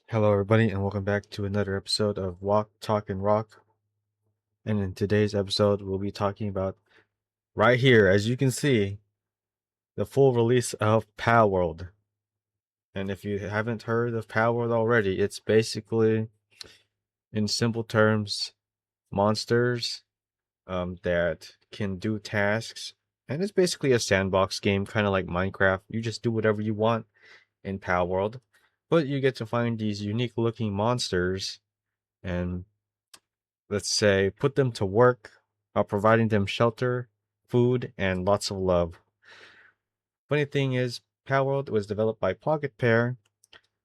Hello, everybody, and welcome back to another episode of Walk, Talk, and Rock. And in today's episode, we'll be talking about right here, as you can see, the full release of Palworld. And if you haven't heard of Palworld already, it's basically, in simple terms, monsters that can do tasks. And it's basically a sandbox game, kind of like Minecraft. You just do whatever you want in Palworld, but you get to find these unique looking monsters and, let's say, put them to work while providing them shelter, food, and lots of love. Funny thing is, Palworld was developed by Pocketpair,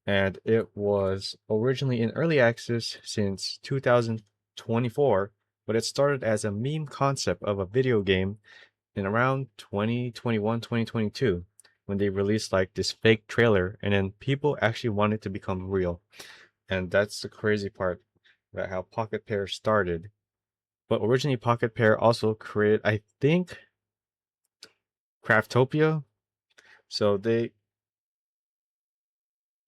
and it was originally in early access since 2024, but it started as a meme concept of a video game in around 2021, 2022, when they released like this fake trailer, and then people actually wanted to become real. And that's the crazy part about how Pocketpair started. But originally, Pocketpair also created, I think, Craftopia. So they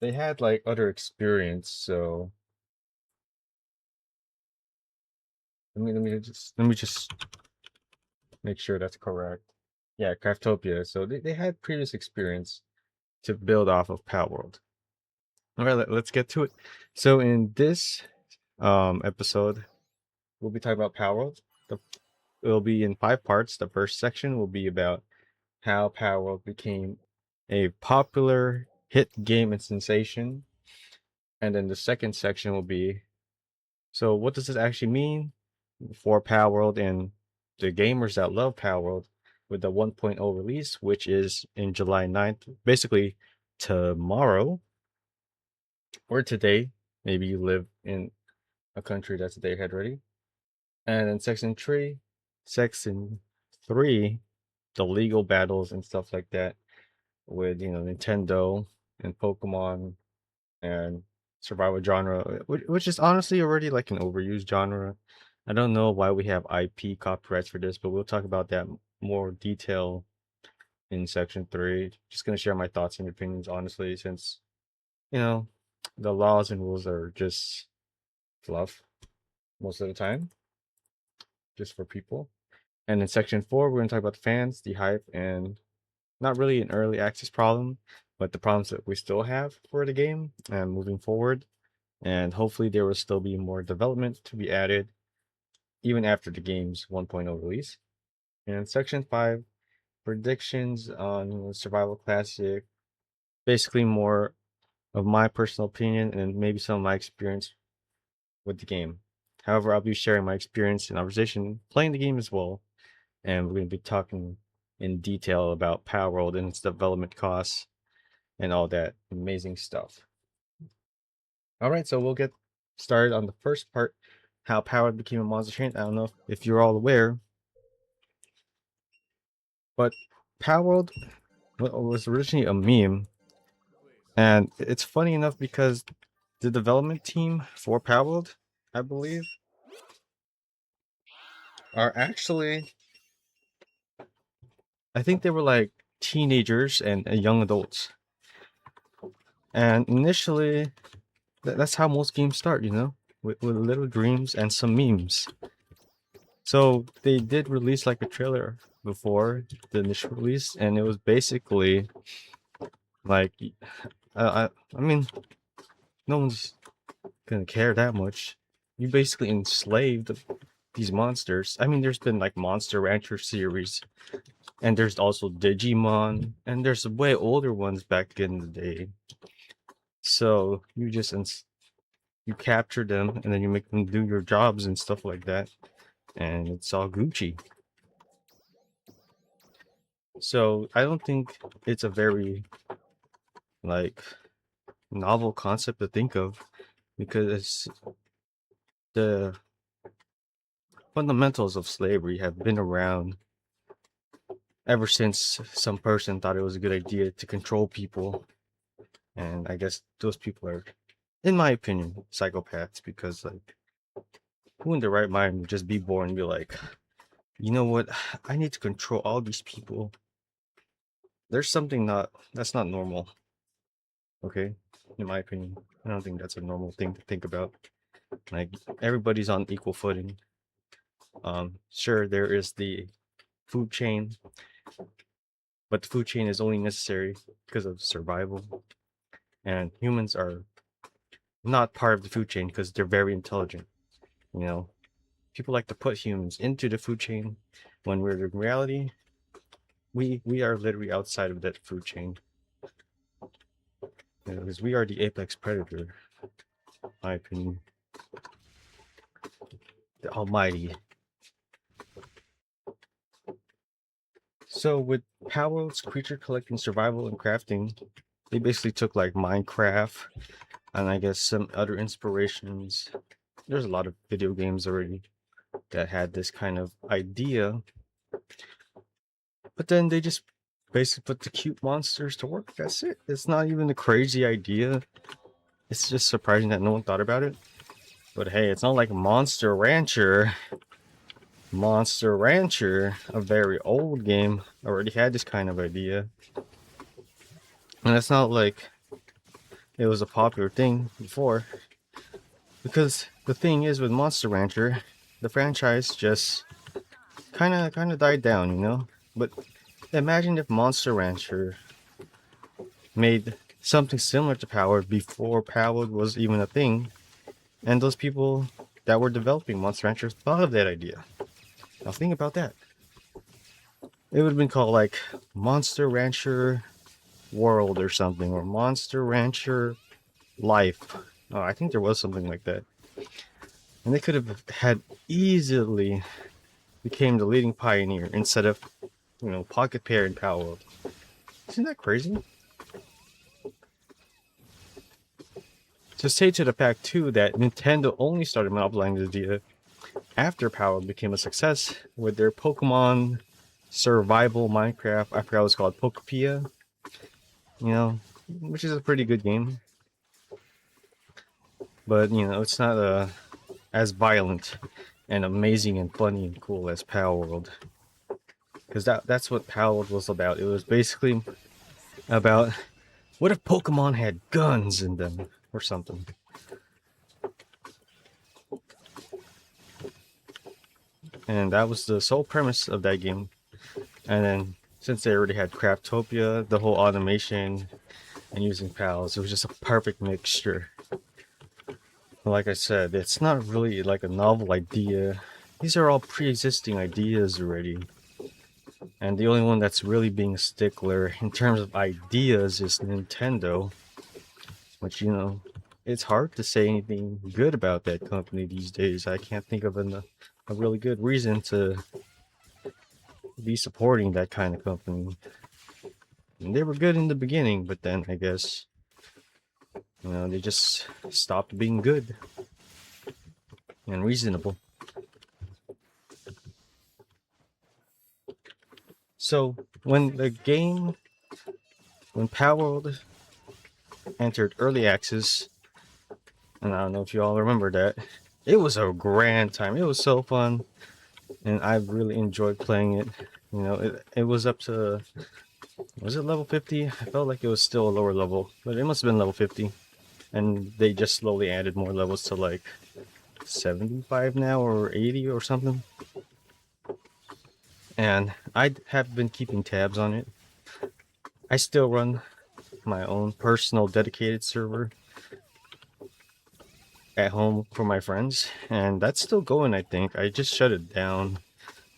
had like other experience. So let me just make sure that's correct. Yeah, Craftopia. So they had previous experience to build off of Palworld. All right, let's get to it. So in this episode, we'll be talking about Palworld. The It'll be in 5 parts. The first section will be about how Palworld became a popular hit game and sensation. And then the second section will be, so what does this actually mean for Palworld and the gamers that love Palworld with the 1.0 release, which is in July 9th, basically tomorrow or today. Maybe you live in a country that's a day ahead already. And then section 3, the legal battles and stuff like that with, Nintendo and Pokemon and survival genre, which is honestly already like an overused genre. I don't know why we have IP copyrights for this, but we'll talk about that more detail in section 3. Just gonna share my thoughts and opinions honestly, since you know the laws and rules are just fluff most of the time, just for people. And in section 4, we're gonna talk about the fans, the hype, and not really an early access problem, but the problems that we still have for the game and moving forward. And hopefully there will still be more development to be added even after the game's 1.0 release. And section 5, predictions on Survival Classic, basically more of my personal opinion and maybe some of my experience with the game. However, I'll be sharing my experience and conversation playing the game as well, and we're going to be talking in detail about Palworld and its development costs and all that amazing stuff. All right, so we'll get started on the first part, how Palworld became a monster train. I don't know if you're all aware, but Palworld was originally a meme, and it's funny enough because the development team for Palworld, I believe, are actually, I think they were like teenagers and young adults. And initially, that's how most games start, with little dreams and some memes. So they did release like a trailer before the initial release, and it was basically like, I mean, no one's gonna care that much. You basically enslaved these monsters. I mean, there's been like Monster Rancher series, and there's also Digimon, and there's way older ones back in the day. So you capture them, and then you make them do your jobs and stuff like that, and it's all Gucci. So I don't think it's a very like novel concept to think of, because the fundamentals of slavery have been around ever since some person thought it was a good idea to control people. And I guess those people are, in my opinion, psychopaths, because like, who in their right mind would just be born and be like, you know what, I need to control all these people. There's something not that's not normal. Okay. in my opinion. I don't think that's a normal thing to think about. Like, everybody's on equal footing. Sure, there is the food chain, but the food chain is only necessary because of survival. And humans are not part of the food chain because they're very intelligent. You know, people like to put humans into the food chain when we're in reality, we are literally outside of that food chain. Because we are the apex predator, in my opinion. The almighty. So with Palworld's creature collecting, survival, and crafting, they basically took like Minecraft and I guess some other inspirations. There's a lot of video games already that had this kind of idea, but then they just basically put the cute monsters to work. That's it. It's not even a crazy idea. It's just surprising that no one thought about it. But hey, it's not like Monster Rancher. Monster Rancher, a very old game, already had this kind of idea. And it's not like it was a popular thing before. Because the thing is with Monster Rancher, the franchise just kinda died down, you know? But imagine if Monster Rancher made something similar to Palworld before Palworld was even a thing, and those people that were developing Monster Rancher thought of that idea. Now think about that. It would have been called like Monster Rancher World or something, or Monster Rancher Life. Oh, I think there was something like that. And they could have had easily became the leading pioneer instead of, Pocketpair and Palworld. Isn't that crazy? To say to the fact too that Nintendo only started monopolizing the idea after Palworld became a success with their Pokemon survival Minecraft. I forgot what it's called, Pocketpair. Which is a pretty good game, but it's not as violent and amazing and funny and cool as Palworld. Because that's what Palworld was about. It was basically about what if Pokemon had guns in them or something. And that was the sole premise of that game. And then since they already had Craftopia, the whole automation and using pals, it was just a perfect mixture. Like I said, it's not really like a novel idea. These are all pre-existing ideas already. And the only one that's really being a stickler in terms of ideas is Nintendo. Which, it's hard to say anything good about that company these days. I can't think of a really good reason to be supporting that kind of company. And they were good in the beginning, but then I guess, they just stopped being good and reasonable. So when Palworld entered early access, and I don't know if you all remember that, it was a grand time. It was so fun, and I really enjoyed playing it. It was up to, was it level 50? I felt like it was still a lower level, but it must have been level 50. And they just slowly added more levels to like 75 now or 80 or something. And I have been keeping tabs on it. I still run my own personal dedicated server at home for my friends, and that's still going. I think I just shut it down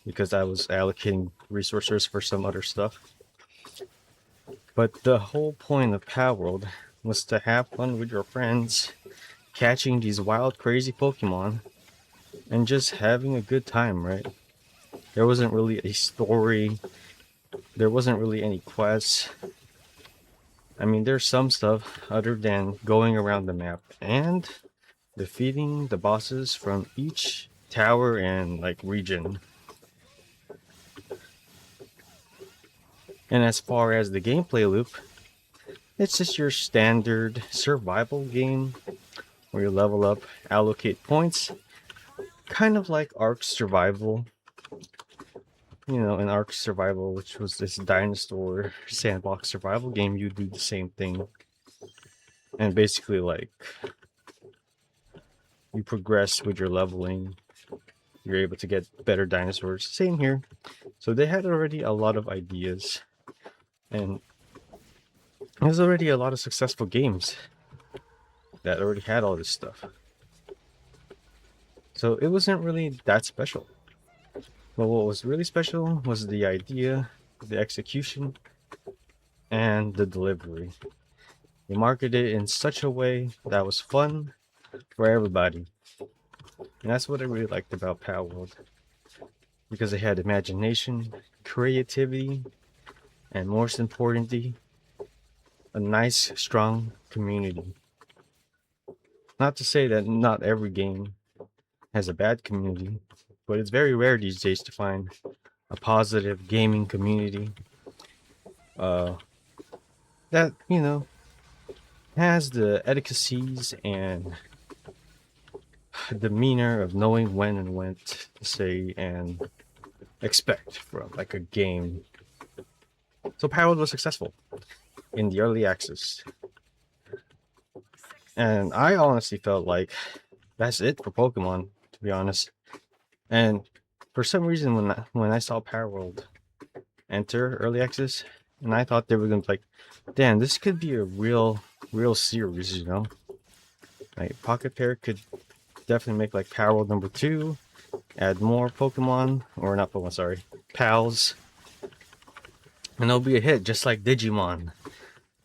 because I was allocating resources for some other stuff. But the whole point of Palworld was to have fun with your friends, catching these wild, crazy Pokemon, and just having a good time, right? There wasn't really a story. There wasn't really any quests. I mean, there's some stuff other than going around the map and defeating the bosses from each tower and like region. And as far as the gameplay loop, it's just your standard survival game where you level up, allocate points, kind of like Ark Survival. In Ark Survival, which was this dinosaur sandbox survival game, you do the same thing. And basically, like, you progress with your leveling, you're able to get better dinosaurs. Same here. So they had already a lot of ideas, and there's already a lot of successful games that already had all this stuff. So it wasn't really that special. But what was really special was the idea, the execution, and the delivery. They marketed it in such a way that was fun for everybody. And that's what I really liked about Palworld. Because they had imagination, creativity, and most importantly, a nice, strong community. Not to say that not every game has a bad community, but it's very rare these days to find a positive gaming community uh, that, has the etiquettes and demeanor of knowing when and when to say and expect from like a game. So Palworld was successful in the early access. And I honestly felt like that's it for Pokemon, to be honest. And for some reason, when I saw Palworld enter early access, and I thought they were gonna be like, damn, this could be a real series, Like Pocketpair could definitely make like Palworld number 2, add more Pokemon, or not Pokemon, sorry, pals, and it'll be a hit, just like Digimon,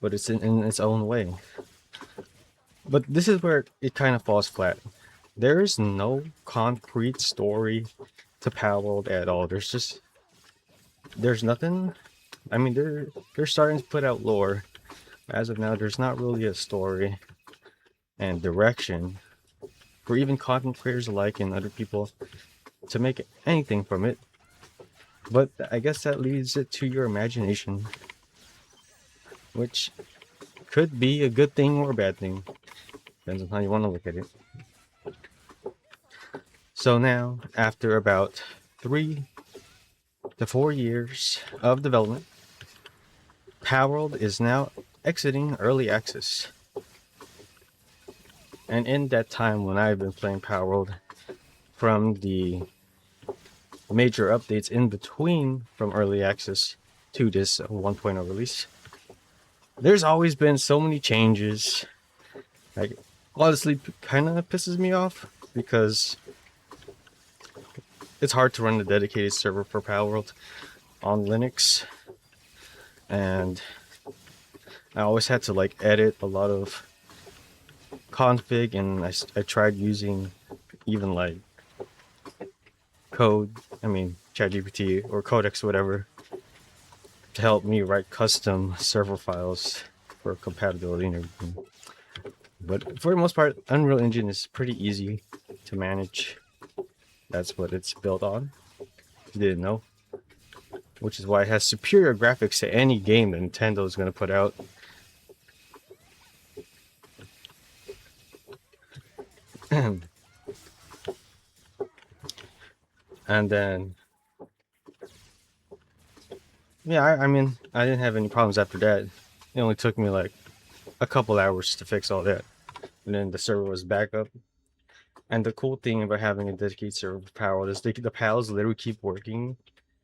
but it's in its own way. But this is where it kind of falls flat. There is no concrete story to Palworld at all. There's nothing. I mean, they're starting to put out lore. As of now, there's not really a story and direction for even content creators alike and other people to make anything from it. But I guess that leaves it to your imagination, which could be a good thing or a bad thing. Depends on how you want to look at it. So now, after about 3 to 4 years of development, Palworld is now exiting early access. And in that time when I've been playing Palworld, from the major updates in between from early access to this 1.0 release, there's always been so many changes. Like, honestly, kind of pisses me off because it's hard to run a dedicated server for Palworld on Linux, and I always had to like edit a lot of config, and I tried using even like code, I mean ChatGPT or Codex, whatever, to help me write custom server files for compatibility and everything. But for the most part, Unreal Engine is pretty easy to manage. That's what it's built on. You didn't know. Which is why it has superior graphics to any game that Nintendo is going to put out. And then, yeah, I mean, I didn't have any problems after that. It only took me like a couple hours to fix all that. And then the server was back up. And the cool thing about having a dedicated server for Palworld is the pals literally keep working.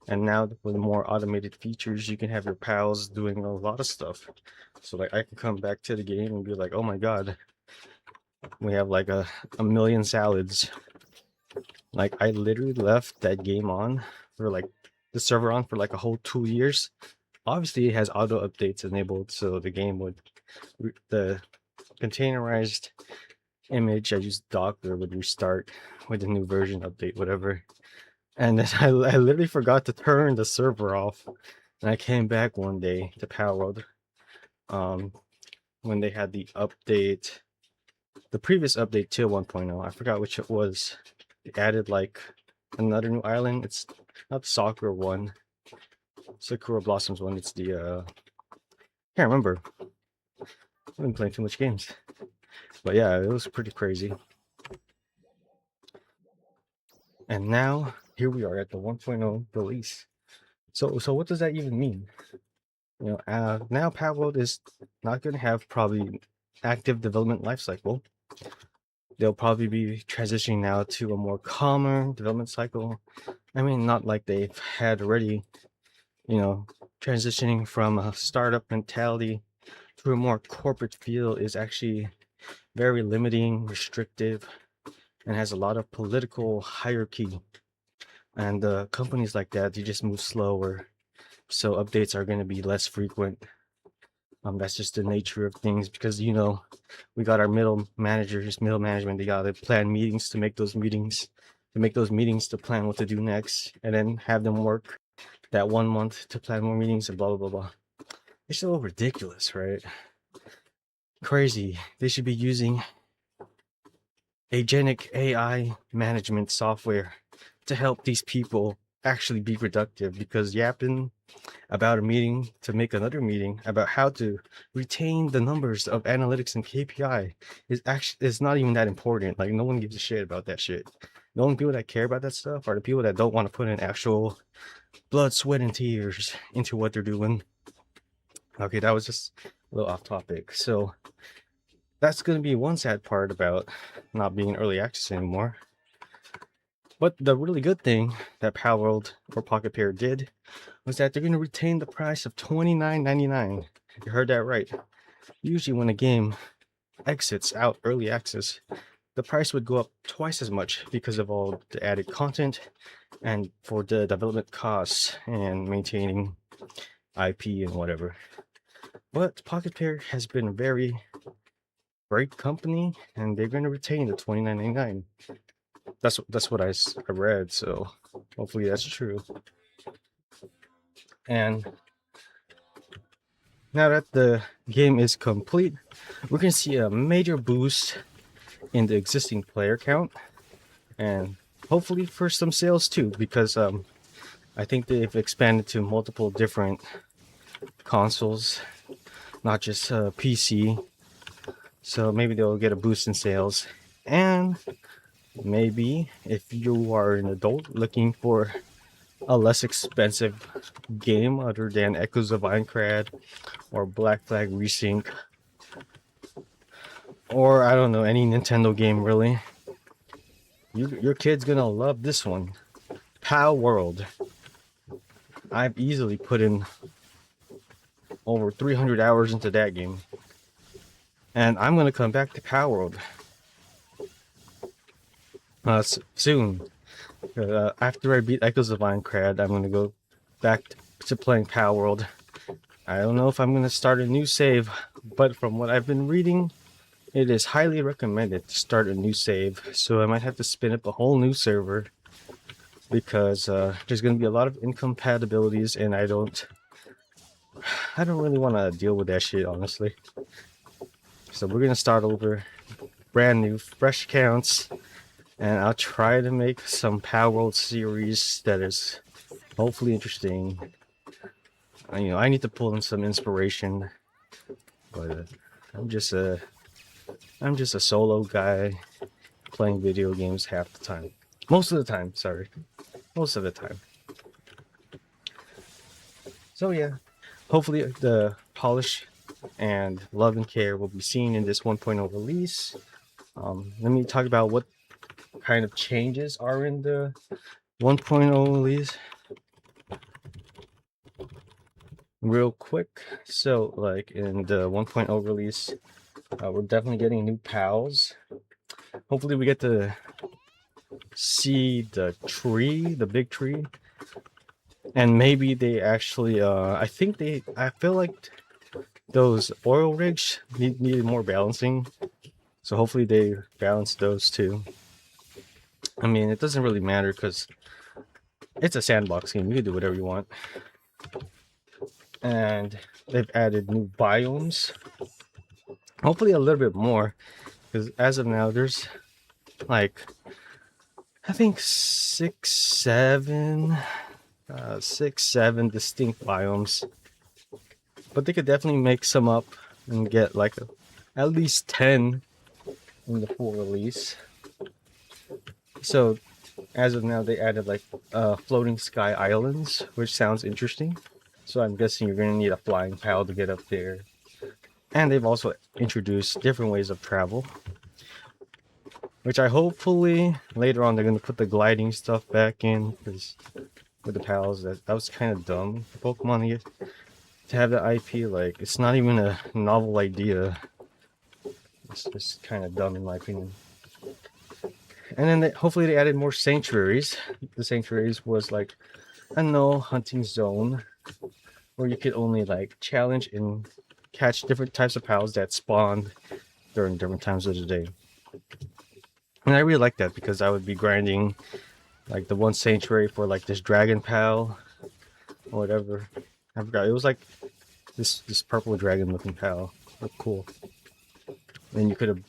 And now with more automated features, you can have your pals doing a lot of stuff. So like I can come back to the game and be like, oh my god, we have like a million salads. Like I literally left that game on for like the server on for like a whole 2 years. Obviously it has auto updates enabled, so the game would the containerized image I used Docker would restart with the new version update, whatever. And then I literally forgot to turn the server off. And I came back one day to Palworld when they had the update, the previous update to 1.0. I forgot which it was. They added like another new island. It's not the Sakura one, Sakura Blossoms one. It's the can't remember. I've been playing too much games. But yeah, it was pretty crazy. And now here we are at the 1.0 release. So what does that even mean? Now Palworld is not going to have probably active development lifecycle. They'll probably be transitioning now to a more calmer development cycle. I mean, not like they've had already, transitioning from a startup mentality to a more corporate feel is actually very limiting, restrictive, and has a lot of political hierarchy. And companies like that, they just move slower, so updates are going to be less frequent. That's just the nature of things because we got our middle managers, middle management. They got to plan meetings to make those meetings, to plan what to do next, and then have them work that 1 month to plan more meetings and blah blah blah blah. It's so ridiculous, right? Crazy. They should be using agentic AI management software to help these people actually be productive, because yapping about a meeting to make another meeting about how to retain the numbers of analytics and KPI is not even that important. Like, no one gives a shit about that shit. The only people that care about that stuff are the people that don't want to put in actual blood, sweat, and tears into what they're doing. Okay, that was just a little off topic. So that's going to be one sad part about not being early access anymore. But the really good thing that Palworld or Pocketpair did was that they're going to retain the price of $29.99. You heard that right. Usually when a game exits out early access, the price would go up twice as much because of all the added content and for the development costs and maintaining IP and whatever. But Pocketpair has been a very great company, and they're going to retain the $29.99. That's what I read, so hopefully that's true. And now that the game is complete, we're going to see a major boost in the existing player count, and hopefully for some sales too, because I think they've expanded to multiple different consoles, not just PC. So maybe they'll get a boost in sales. And maybe if you are an adult looking for a less expensive game other than Echoes of Aincrad or Black Flag Resync, or I don't know, any Nintendo game really, your kid's gonna love this one, Palworld. I've easily put in over 300 hours into that game, and I'm gonna come back to Palworld soon. After I beat Echoes of Aincrad, I'm gonna go back to playing Palworld. I don't know if I'm gonna start a new save, but from what I've been reading, it is highly recommended to start a new save. So I might have to spin up a whole new server because there's gonna be a lot of incompatibilities, and I don't really want to deal with that shit, honestly. So we're gonna start over, brand new, fresh counts, and I'll try to make some Palworld series that is hopefully interesting. I need to pull in some inspiration, but I'm just a solo guy playing video games half the time. Most of the time, sorry. Most of the time. So yeah, hopefully the polish and love and care will be seen in this 1.0 release. Let me talk about what kind of changes are in the 1.0 release real quick. So like in the 1.0 release, we're definitely getting new pals. Hopefully we get to see the tree, the big tree, and maybe they actually I feel like those oil rigs needed more balancing, so hopefully they balance those too. I mean, it doesn't really matter because it's a sandbox game. You can do whatever you want. And they've added new biomes, hopefully a little bit more, because as of now there's like I think six, seven distinct biomes, but they could definitely make some up and get like at least 10 in the full release. So as of now, they added like floating sky islands, which sounds interesting. So I'm guessing you're gonna need a flying pal to get up there. And they've also introduced different ways of travel, which I hopefully later on they're gonna put the gliding stuff back in, because with the pals that was kind of dumb for Pokemon to have the IP. Like, it's not even a novel idea. It's just kind of dumb in my opinion. And then hopefully they added more sanctuaries. The sanctuaries was like a no hunting zone where you could only like challenge and catch different types of pals that spawned during different times of the day. And I really like that because I would be grinding like the one sanctuary for like this dragon pal or whatever. I forgot. It was like this purple dragon looking pal. Looked cool. And you could have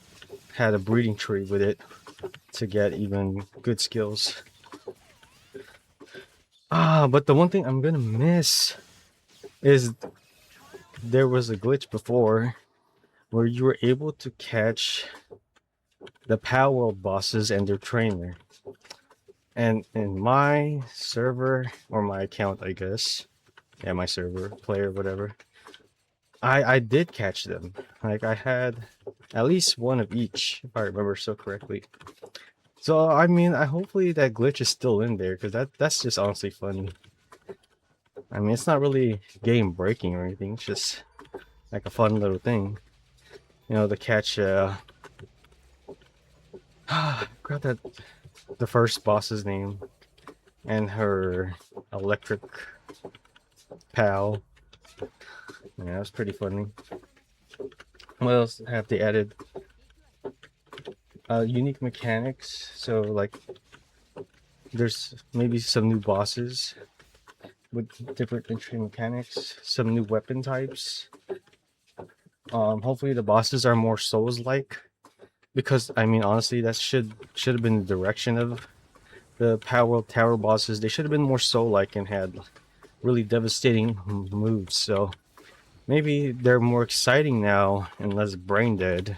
had a breeding tree with it to get even good skills. But the one thing I'm gonna miss is there was a glitch before where you were able to catch the Palworld bosses and their trainer. And in my server, or my account, I guess, yeah, my server, player, whatever, I did catch them. Like, I had at least one of each, if I remember so correctly. So, I mean, hopefully that glitch is still in there, because that's just honestly funny. I mean, it's not really game breaking or anything, it's just like a fun little thing. You know, to catch, grab that, the first boss's name, and her electric pal. Yeah, that was pretty funny. What else have they added? Unique mechanics. So, like, there's maybe some new bosses with different interesting mechanics, some new weapon types. Hopefully the bosses are more Souls-like, because I mean, honestly, that should have been the direction of the Palworld Tower bosses. They should have been more Soul-like and had really devastating moves. So maybe they're more exciting now and less brain dead.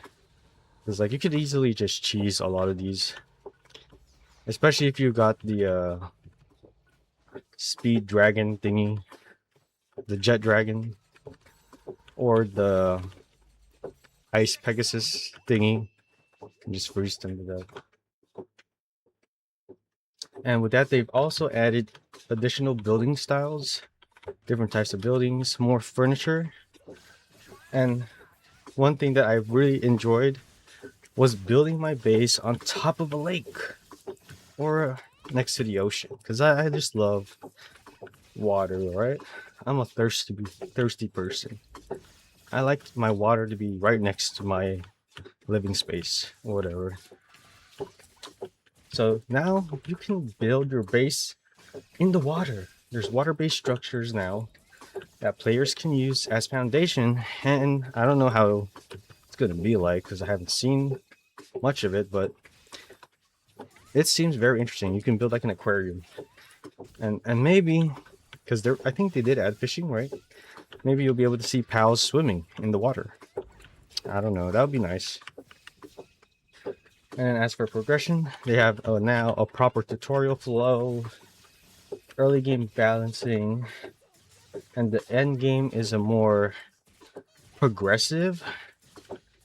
Because like you could easily just cheese a lot of these, especially if you got the speed dragon thingy, the jet dragon, or the ice Pegasus thingy. And just freeze them to death. And with that, they've also added additional building styles, different types of buildings, more furniture. And one thing that I really enjoyed was building my base on top of a lake or next to the ocean, because I just love water, right? I'm a thirsty person. I like my water to be right next to my living space or whatever. So now you can build your base in the water. There's water-based structures now that players can use as foundation, and I don't know how it's gonna be like because I haven't seen much of it, but it seems very interesting. You can build like an aquarium, and maybe because I think they did add fishing, right? Maybe you'll be able to see pals swimming in the water. I don't know. That would be nice. And as for progression, they have now a proper tutorial flow, early game balancing, and the end game is a more progressive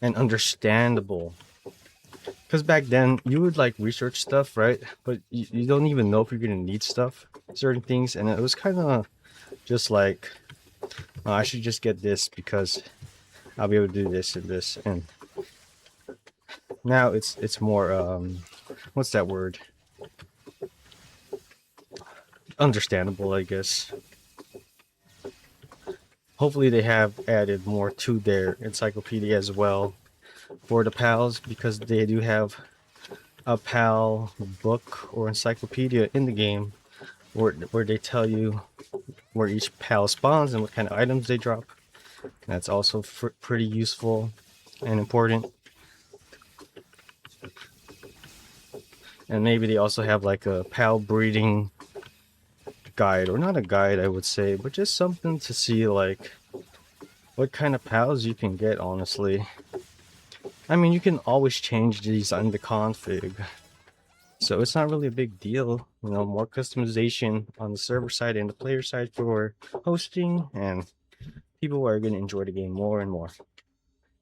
and understandable. Because back then you would like research stuff, right? But you don't even know if you're gonna need stuff, certain things, and it was kind of just like, oh, I should just get this because I'll be able to do this and this. And now it's more what's that word? Understandable, I guess. Hopefully they have added more to their encyclopedia as well for the pals, because they do have a pal book or encyclopedia in the game where they tell you where each pal spawns and what kind of items they drop. That's also pretty useful and important. And maybe they also have like a pal breeding guide, or not a guide I would say, but just something to see like what kind of pals you can get, honestly. I mean, you can always change these on the config, so it's not really a big deal. You know, more customization on the server side and the player side for hosting, and people are going to enjoy the game more and more.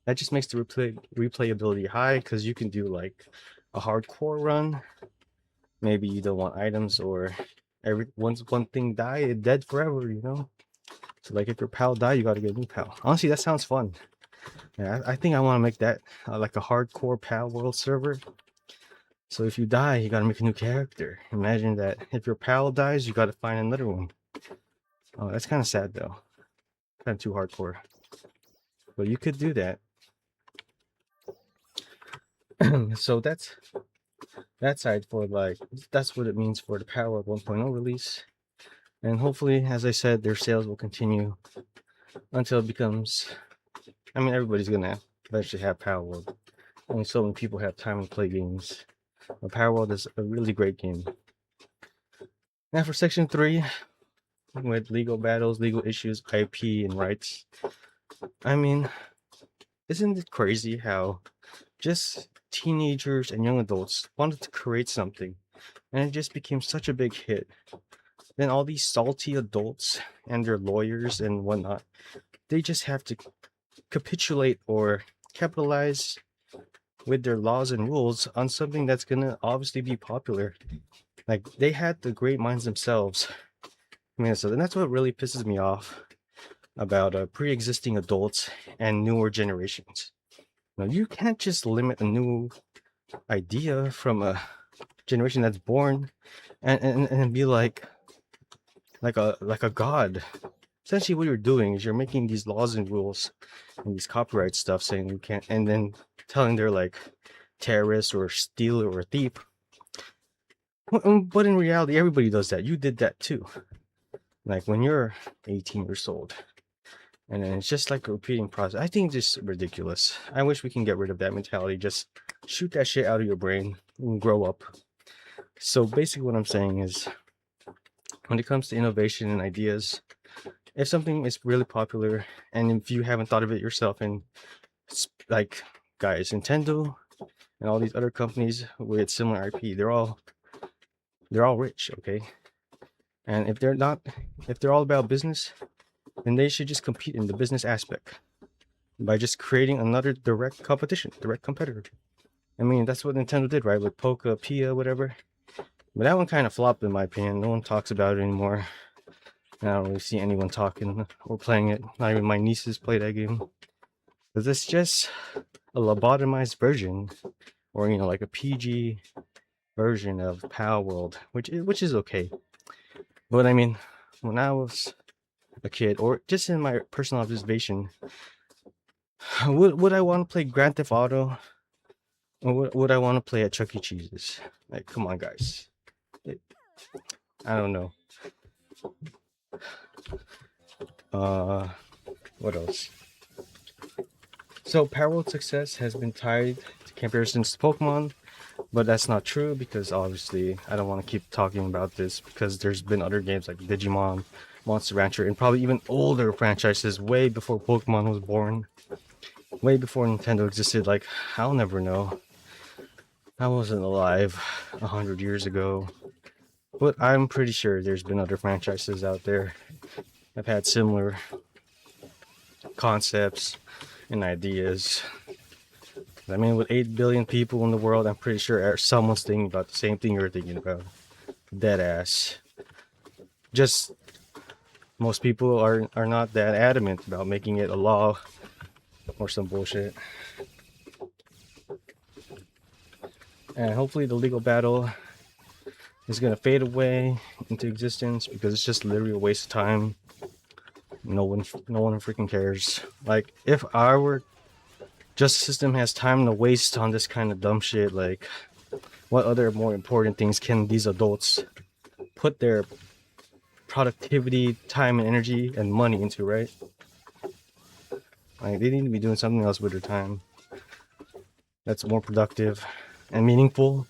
That just makes the replayability high because you can do like a hardcore run. Maybe you don't want items, or once one thing die, it's dead forever, you know? So like if your pal die, you gotta get a new pal. Honestly, that sounds fun. Yeah, I think I want to make that like a hardcore Palworld server. So if you die, you gotta make a new character. Imagine that if your pal dies, you gotta find another one. Oh, that's kind of sad though. Kind of too hardcore. But you could do that. So that's that side for like, that's what it means for the Palworld 1.0 release. And hopefully, as I said, their sales will continue until it becomes, I mean, everybody's gonna eventually have Palworld. Only so many people have time to play games. But Palworld is a really great game. Now for section 3, with legal battles, legal issues, IP, and rights. I mean, isn't it crazy how just teenagers and young adults wanted to create something and it just became such a big hit? Then all these salty adults and their lawyers and whatnot, they just have to capitulate or capitalize with their laws and rules on something that's gonna obviously be popular. Like, they had the great minds themselves. I mean, so, and that's what really pisses me off about pre-existing adults and newer generations. Now, you can't just limit a new idea from a generation that's born and be like a god. Essentially, what you're doing is you're making these laws and rules and these copyright stuff saying you can't, and then telling they're like terrorists or stealer or thief. But in reality, everybody does that. You did that too. Like when you're 18 years old. And then it's just like a repeating process. I think it's just ridiculous. I wish we can get rid of that mentality. Just shoot that shit out of your brain and grow up. So basically what I'm saying is, when it comes to innovation and ideas, if something is really popular and if you haven't thought of it yourself, and like, guys, Nintendo and all these other companies with similar IP, they're all rich, okay? And if they're all about business, then they should just compete in the business aspect by just creating another direct competitor. I mean, that's what Nintendo did, right? With Pocketpair, whatever. But that one kind of flopped in my opinion. No one talks about it anymore. I don't really see anyone talking or playing it. Not even my nieces play that game. Because it's just a lobotomized version, or you know, like a PG version of Palworld, which is okay. But I mean, when I was a kid, or just in my personal observation, would I want to play Grand Theft Auto, or would I want to play at Chuck E. Cheese's? Like, come on, guys. I don't know. What else? So Palworld's success has been tied to comparisons to Pokemon, but that's not true, because obviously I don't want to keep talking about this, because there's been other games like Digimon, Monster Rancher, and probably even older franchises way before Pokemon was born, way before Nintendo existed. Like, I'll never know. I wasn't alive 100 years ago, but I'm pretty sure there's been other franchises out there that have had similar concepts and ideas. I mean, with 8 billion people in the world, I'm pretty sure someone's thinking about the same thing you're thinking about. Dead ass. Just most people are not that adamant about making it a law or some bullshit. And hopefully the legal battle is gonna fade away into existence, because it's just literally a waste of time. No one freaking cares. Like, if our justice system has time to waste on this kind of dumb shit, like, what other more important things can these adults put their productivity, time, and energy and money into, right? Like, they need to be doing something else with their time that's more productive and meaningful.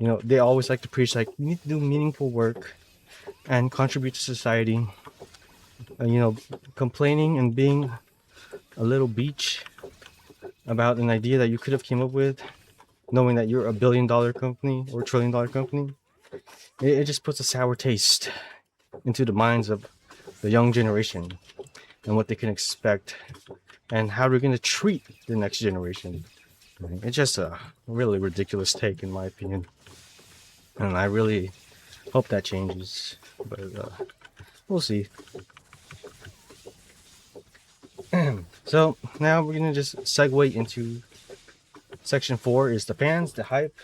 You know, they always like to preach, like, you need to do meaningful work and contribute to society. You know, complaining and being a little beach about an idea that you could have came up with, knowing that you're a $1 billion company or $1 trillion company, it just puts a sour taste into the minds of the young generation and what they can expect and how they're going to treat the next generation. It's just a really ridiculous take, in my opinion, and I really hope that changes. But we'll see. So now we're gonna just segue into section 4 is the fans, the hype,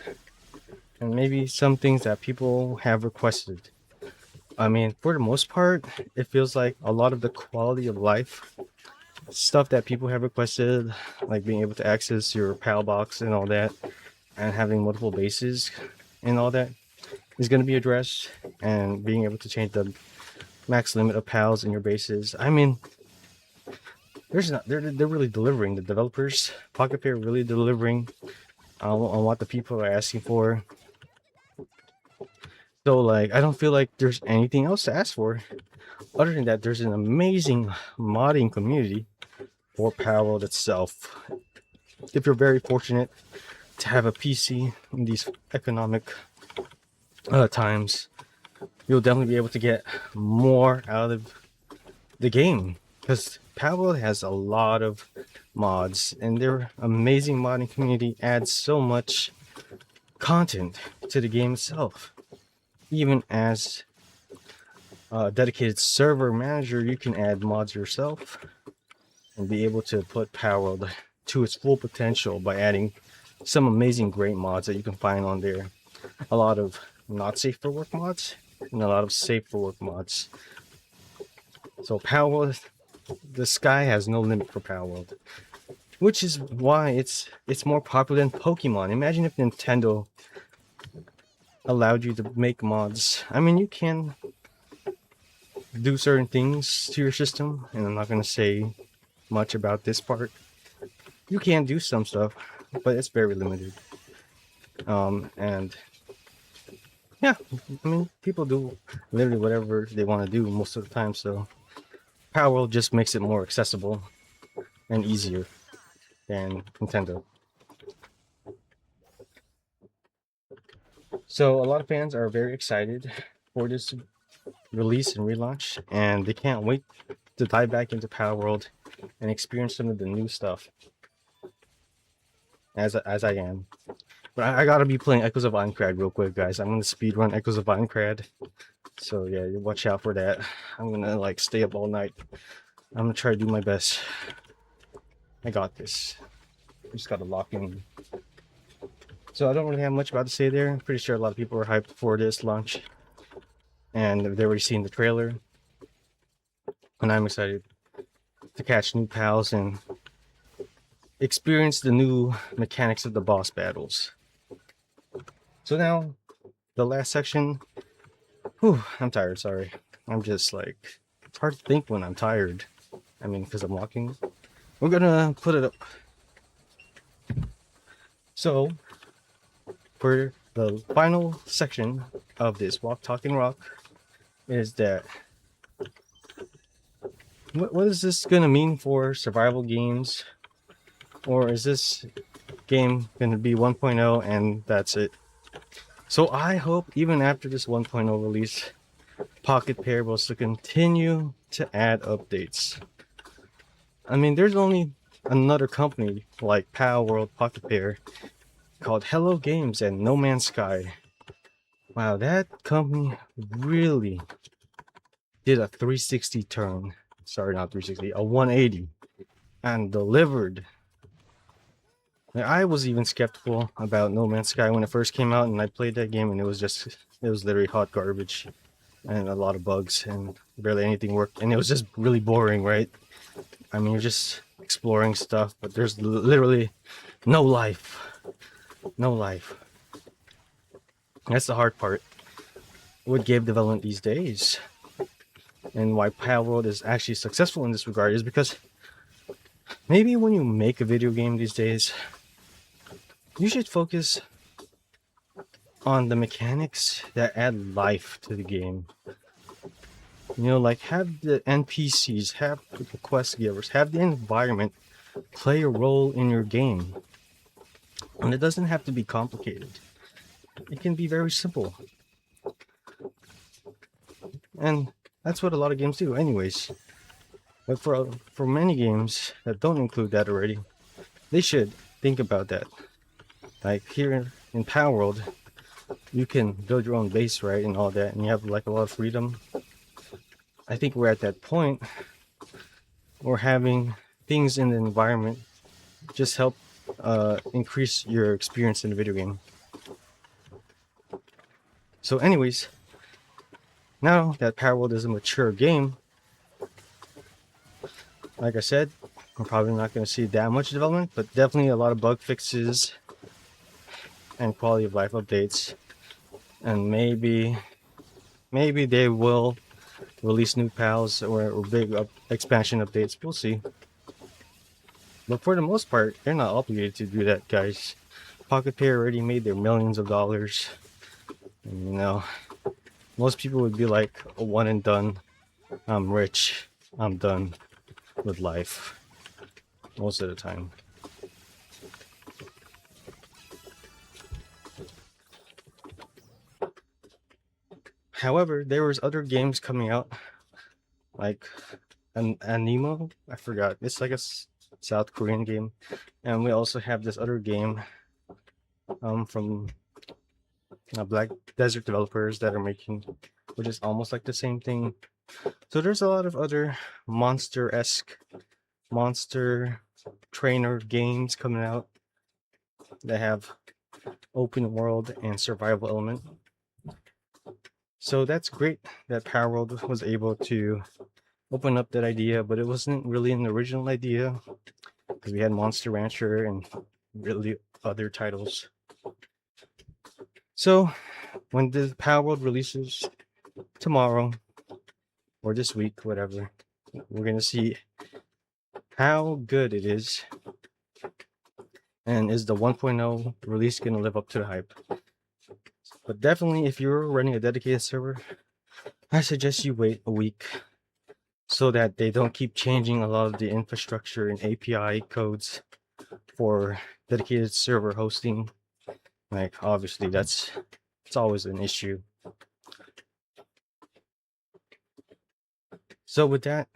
and maybe some things that people have requested. I mean, for the most part, it feels like a lot of the quality of life stuff that people have requested, like being able to access your PAL box and all that, and having multiple bases and all that, is going to be addressed, and being able to change the max limit of PALs in your bases. I mean, they're really delivering. The developers, Pocketpair, really delivering on what the people are asking for. So like, I don't feel like there's anything else to ask for. Other than that, there's an amazing modding community for Palworld itself. If you're very fortunate to have a PC in these economic times, you'll definitely be able to get more out of the game, because Palworld has a lot of mods, and their amazing modding community adds so much content to the game itself. Even as a dedicated server manager, you can add mods yourself and be able to put Palworld to its full potential by adding some amazing great mods that you can find on there. A lot of not safe for work mods and a lot of safe for work mods. So Palworld, the sky has no limit for Palworld, which is why it's more popular than Pokemon. Imagine if Nintendo allowed you to make mods. I mean, you can do certain things to your system, and I'm not going to say much about this part. You can do some stuff, but it's very limited. And yeah, I mean, people do literally whatever they want to do most of the time, so Palworld just makes it more accessible and easier than Nintendo. So a lot of fans are very excited for this release and relaunch, and they can't wait to dive back into Palworld and experience some of the new stuff, as I am. But I gotta be playing Echoes of Aincrad real quick, guys. I'm gonna speedrun Echoes of Aincrad, so yeah, watch out for that. I'm gonna like stay up all night. I'm gonna try to do my best. I got this. Just gotta lock in. So I don't really have much about to say there. I'm pretty sure a lot of people are hyped for this launch, and they've already seen the trailer, and I'm excited to catch new pals and experience the new mechanics of the boss battles. So now, the last section. Whew, I'm tired, sorry. I'm just like, it's hard to think when I'm tired. I mean, because I'm walking. We're gonna put it up. So, for the final section of this Walk Talking Rock, is that what is this gonna mean for survival games? Or is this game gonna be 1.0 and that's it? So I hope even after this 1.0 release, Pocketpair will still continue to add updates. I mean, there's only another company like Palworld Pocketpair called Hello Games and No Man's Sky. Wow, that company really did a 360 turn. Sorry, not 360, a 180, and delivered. I was even skeptical about No Man's Sky when it first came out, and I played that game, and it was literally hot garbage and a lot of bugs, and barely anything worked, and it was just really boring, right? I mean, you're just exploring stuff, but there's literally no life. No life. That's the hard part with game development these days, and why Palworld is actually successful in this regard is because maybe when you make a video game these days, you should focus on the mechanics that add life to the game. You know, like have the NPCs, have the quest givers, have the environment play a role in your game. And it doesn't have to be complicated. It can be very simple. And that's what a lot of games do anyways. But for many games that don't include that already, they should think about that. Like here in Palworld, you can build your own base, right, and all that, and you have like a lot of freedom. I think we're at that point where having things in the environment just help increase your experience in the video game. So anyways, now that Palworld is a mature game, like I said, we're probably not going to see that much development, but definitely a lot of bug fixes and quality of life updates. And maybe they will release new pals or big expansion updates. We'll see. But for the most part, they're not obligated to do that, guys. Pocketpair already made their millions of dollars. And, you know, most people would be like a one and done. I'm rich. I'm done with life. Most of the time. However, there was other games coming out, like an Anemo. I forgot. It's like a South Korean game, and we also have this other game from Black Desert developers that are making, which is almost like the same thing. So there's a lot of other monster-esque, monster trainer games coming out that have open world and survival element. So that's great that Palworld was able to open up that idea, but it wasn't really an original idea because we had Monster Rancher and really other titles. So when the Palworld releases tomorrow or this week, whatever, we're gonna see how good it is, and is the 1.0 release gonna live up to the hype. But definitely, if you're running a dedicated server, I suggest you wait a week so that they don't keep changing a lot of the infrastructure and API codes for dedicated server hosting. Like obviously it's always an issue. So with that,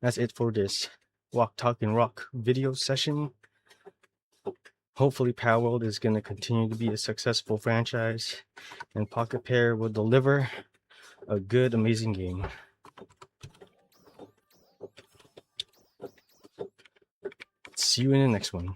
that's it for this Walk Talk and Rock video session. Hopefully Palworld is going to continue to be a successful franchise and Pocketpair will deliver a good, amazing game. See you in the next one.